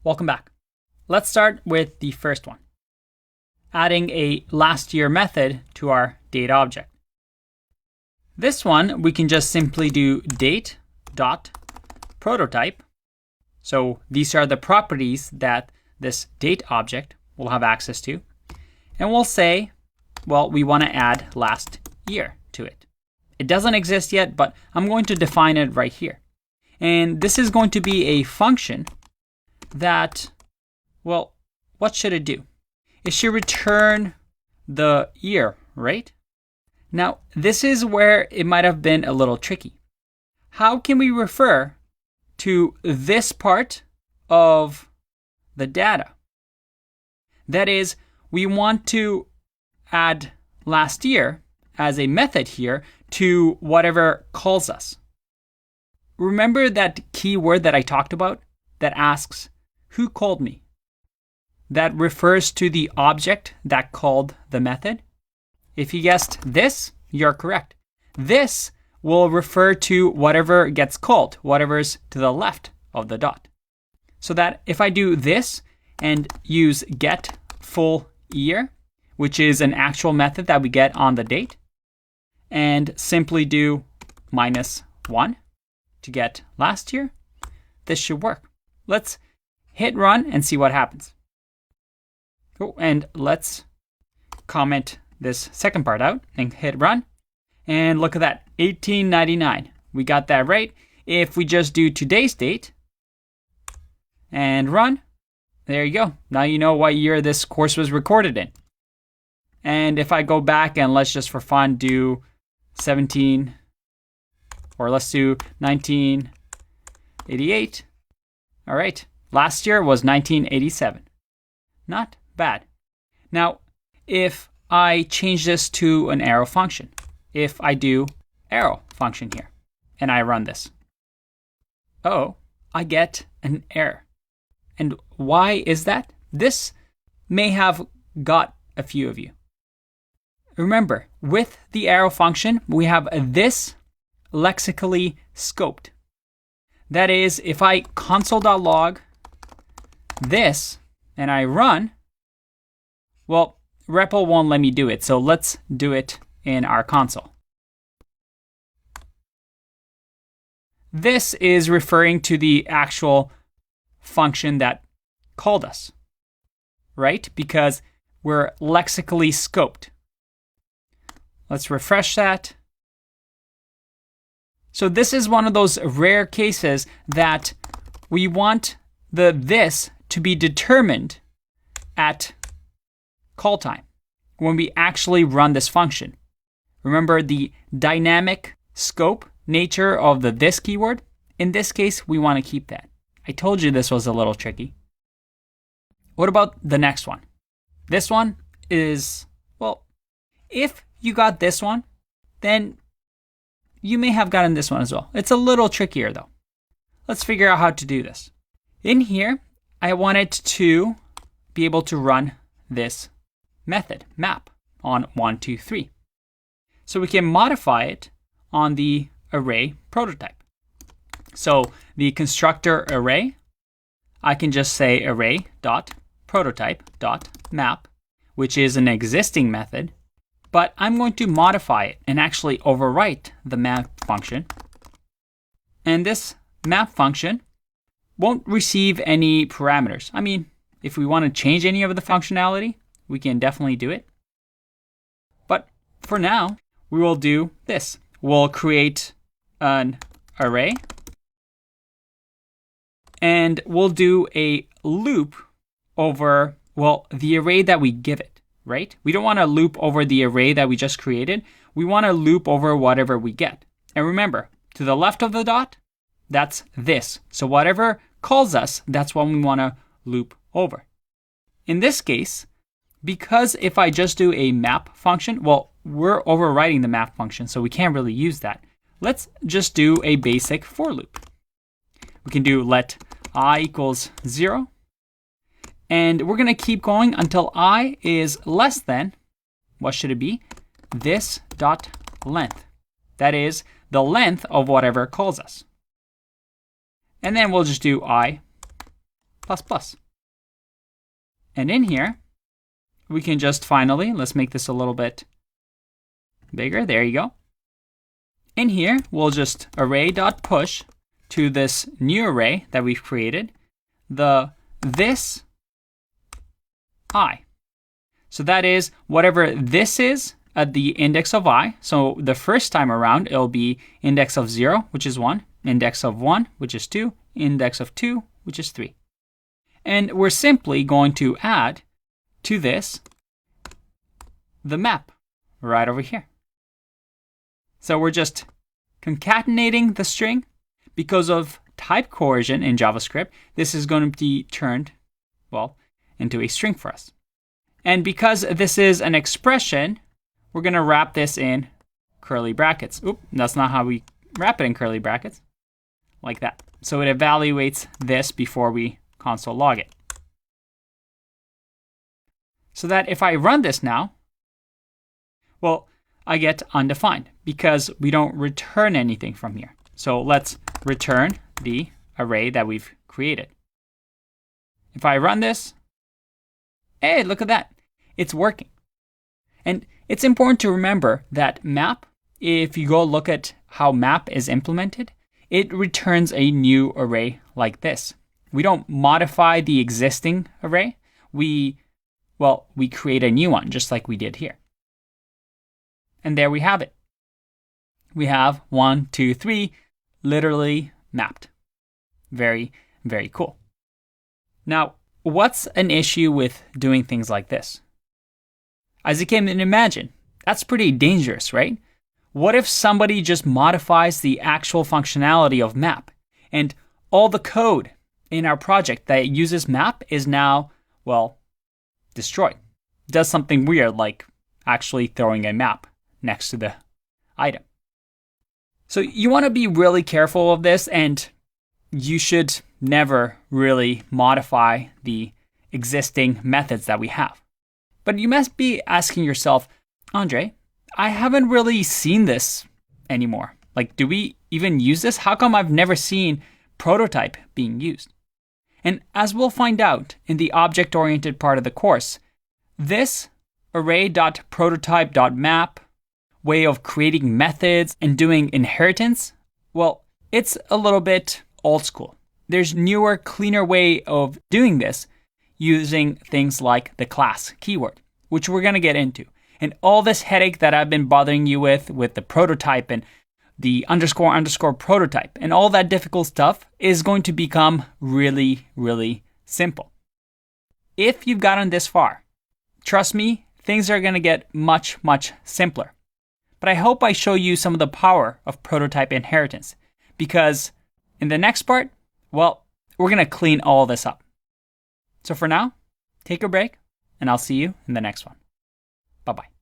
Welcome back. Let's start with the first one, adding a last year method to our date object. This one, we can just simply do date.prototype. So these are the properties that this date object will have access to. And we'll say, well, we want to add last year to it. It doesn't exist yet, but I'm going to define it right here. And this is going to be a function that, well, what should it do? It should return the year, right? Now, this is where it might have been a little tricky. How can we refer to this part of the data? That is, we want to add last year as a method here to whatever calls us. Remember that keyword that I talked about that asks, who called me? That refers to the object that called the method. If you guessed this, you're correct. This will refer to whatever gets called, whatever's to the left of the dot. So that if I do this and use get full year, which is an actual method that we get on the date, and simply do -1 to get last year, this should work. Let's hit run and see what happens. Oh, and let's comment this second part out and hit run. And look at that, 1899. We got that right. If we just do today's date and run, there you go. Now you know what year this course was recorded in. And if I go back and let's just for fun do 17, or let's do 1988. All right, last year was 1987. Not bad. Now, if I change this to an arrow function, if I do arrow function here, and I run this, I get an error. And why is that? This may have got a few of you. Remember, with the arrow function, we have this lexically scoped. That is, if I console.log this and I run, well, REPL won't let me do it. So let's do it in our console. This is referring to the actual function that called us, right? Because we're lexically scoped. Let's refresh that. So this is one of those rare cases that we want this to be determined at call time when we actually run this function. Remember the dynamic scope nature of the this keyword? In this case, we want to keep that. I told you this was a little tricky. What about the next one? This one is, well, if you got this one, then you may have gotten this one as well. It's a little trickier though. Let's figure out how to do this. In here, I want it to be able to run this method, map, on 1, 2, 3. So we can modify it on the array prototype. So the constructor array, I can just say array.prototype.map, which is an existing method, but I'm going to modify it and actually overwrite the map function. And this map function won't receive any parameters. I mean, if we want to change any of the functionality, we can definitely do it. But for now, we will do this. We'll create an array and we'll do a loop over, well, the array that we give it, right? We don't want to loop over the array that we just created. We want to loop over whatever we get. And remember, to the left of the dot, that's this. So whatever calls us, that's what we want to loop over. In this case, because if I just do a map function, well, we're overriding the map function, so we can't really use that. Let's just do a basic for loop. We can do let I equals 0. And we're going to keep going until I is less than, what should it be? This dot length. That is the length of whatever calls us. And then we'll just do I And in here, we can just finally, let's make this a little bit bigger. There you go. In here, we'll just array.push to this new array that we've created, this I. So that is whatever this is at the index of I. So the first time around, it'll be index of 0, which is 1, index of 1, which is 2, index of 2, which is 3. And we're simply going to add to this the map right over here. So we're just concatenating the string. Because of type coercion in JavaScript, this is going to be turned, well, into a string for us. And because this is an expression, we're going to wrap this in curly brackets. Oop, that's not how we wrap it in curly brackets. Like that. So it evaluates this before we console log it. So that if I run this now, well, I get undefined because we don't return anything from here. So let's return the array that we've created. If I run this, hey, look at that. It's working. And it's important to remember that map, if you go look at how map is implemented, it returns a new array like this. We don't modify the existing array. We create a new one, just like we did here. And there we have it. We have 1, 2, 3 literally mapped. Very, very cool. Now, what's an issue with doing things like this? As you can imagine, that's pretty dangerous, right? What if somebody just modifies the actual functionality of map and all the code in our project that uses map is now, well, destroyed? Does something weird like actually throwing a map next to the item. So you want to be really careful of this, and you should never really modify the existing methods that we have. But you must be asking yourself, Andre, I haven't really seen this anymore. Like, do we even use this? How come I've never seen prototype being used? And as we'll find out in the object-oriented part of the course, this array.prototype.map way of creating methods and doing inheritance, well, it's a little bit old school. There's newer, cleaner way of doing this using things like the class keyword, which we're going to get into. And all this headache that I've been bothering you with the prototype and the __ prototype and all that difficult stuff is going to become really, really simple. If you've gotten this far, trust me, things are going to get much, much simpler. But I hope I show you some of the power of prototype inheritance, because in the next part, well, we're going to clean all this up. So for now, take a break, and I'll see you in the next one. Bye-bye.